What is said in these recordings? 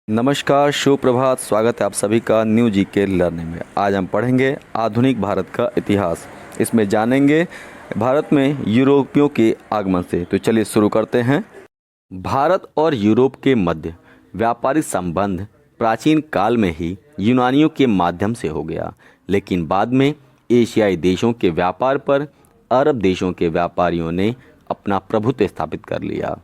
नमस्कार, शुभ प्रभात। स्वागत है आप सभी का न्यू जीके लर्निंग में। आज हम पढ़ेंगे आधुनिक भारत का इतिहास। इसमें जानेंगे भारत में यूरोपियों के आगमन से। तो चलिए शुरू करते हैं। भारत और यूरोप के मध्य व्यापारिक संबंध प्राचीन काल में ही यूनानियों के माध्यम से हो गया, लेकिन बाद में एशियाई देशों के व्यापार पर अरब देशों के व्यापारियों ने अपना प्रभुत्व स्थापित कर लिया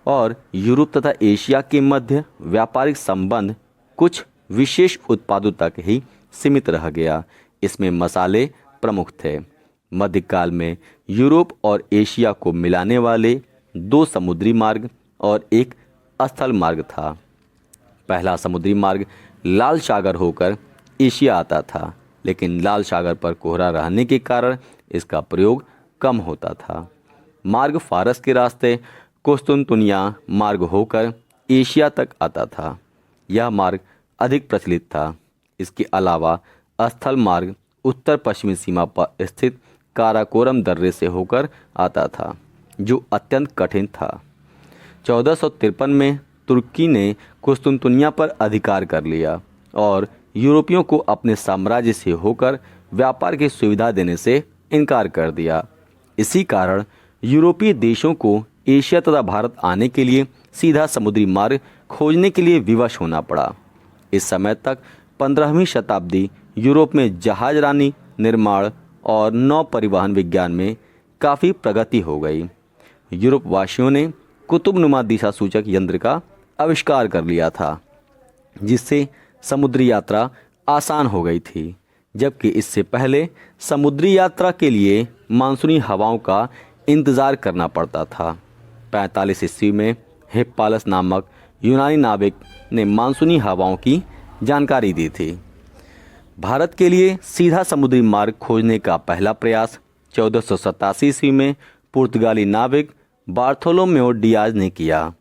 और यूरोप तथा एशिया के मध्य व्यापारिक संबंध कुछ विशेष उत्पादों तक ही सीमित रह गया। इसमें मसाले प्रमुख थे। मध्यकाल में यूरोप और एशिया को मिलाने वाले दो समुद्री मार्ग और एक स्थल मार्ग था। पहला समुद्री मार्ग लाल सागर होकर एशिया आता था, लेकिन लाल सागर पर कोहरा रहने के कारण इसका प्रयोग कम होता था। मार्ग फारस के रास्ते कुस्तुनतुनिया मार्ग होकर एशिया तक आता था। यह मार्ग अधिक प्रचलित था। इसके अलावा स्थल मार्ग उत्तर पश्चिमी सीमा पर स्थित काराकोरम दर्रे से होकर आता था, जो अत्यंत कठिन था। 1453 में तुर्की ने कुस्तुनतुनिया पर अधिकार कर लिया और यूरोपियों को अपने साम्राज्य से होकर व्यापार की सुविधा देने से इनकार कर दिया। इसी कारण यूरोपीय देशों को एशिया तथा भारत आने के लिए सीधा समुद्री मार्ग खोजने के लिए विवश होना पड़ा। इस समय तक 15वीं शताब्दी यूरोप में जहाजरानी निर्माण और नौ परिवहन विज्ञान में काफ़ी प्रगति हो गई। यूरोप वासियों ने कुतुबनुमा दिशा सूचक यंत्र का आविष्कार कर लिया था, जिससे समुद्री यात्रा आसान हो गई थी, जबकि इससे पहले समुद्री यात्रा के लिए मानसूनी हवाओं का इंतज़ार करना पड़ता था। 45 ईस्वी में हिप्पालस नामक यूनानी नाविक ने मानसूनी हवाओं की जानकारी दी थी। भारत के लिए सीधा समुद्री मार्ग खोजने का पहला प्रयास 1487 ईस्वी में पुर्तगाली नाविक बार्थोलोमेओ डियाज ने किया।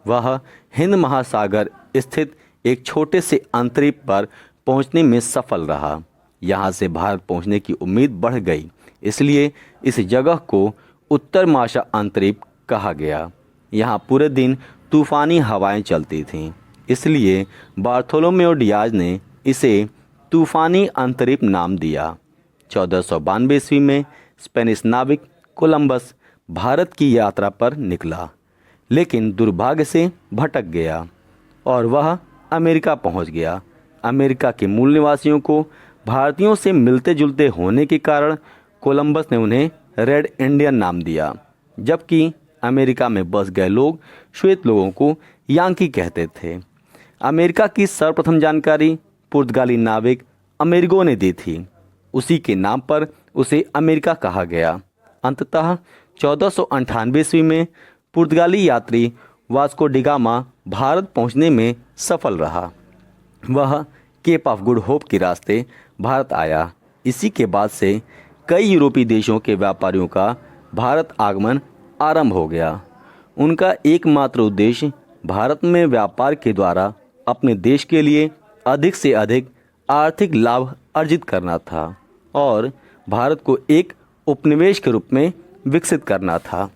वह हिंद महासागर स्थित एक छोटे से अंतरीप पर पहुंचने में सफल रहा। यहां से भारत पहुंचने की उम्मीद बढ़ गई, इसलिए इस जगह को उत्तर माशा अंतरीप कहा गया। यहाँ पूरे दिन तूफानी हवाएं चलती थीं, इसलिए बार्थोलोमेओ डियाज ने इसे तूफानी अंतरीप नाम दिया। 1492 ईस्वी में स्पेनिश नाविक कोलंबस भारत की यात्रा पर निकला, लेकिन दुर्भाग्य से भटक गया और वह अमेरिका पहुंच गया। अमेरिका के मूल निवासियों को भारतीयों से मिलते जुलते होने के कारण कोलंबस ने उन्हें रेड इंडियन नाम दिया, जबकि अमेरिका में बस गए लोग श्वेत लोगों को यांकी कहते थे। अमेरिका की सर्वप्रथम जानकारी पुर्तगाली नाविक अमेरिगो ने दी थी। उसी के नाम पर उसे अमेरिका कहा गया। अंततः 1498 ईस्वी में पुर्तगाली यात्री वास्को डी गामा भारत पहुंचने में सफल रहा। वह केप ऑफ गुड होप के रास्ते भारत आया। इसी के बाद से कई यूरोपीय देशों के व्यापारियों का भारत आगमन आरंभ हो गया। उनका एकमात्र उद्देश्य भारत में व्यापार के द्वारा अपने देश के लिए अधिक से अधिक आर्थिक लाभ अर्जित करना था और भारत को एक उपनिवेश के रूप में विकसित करना था।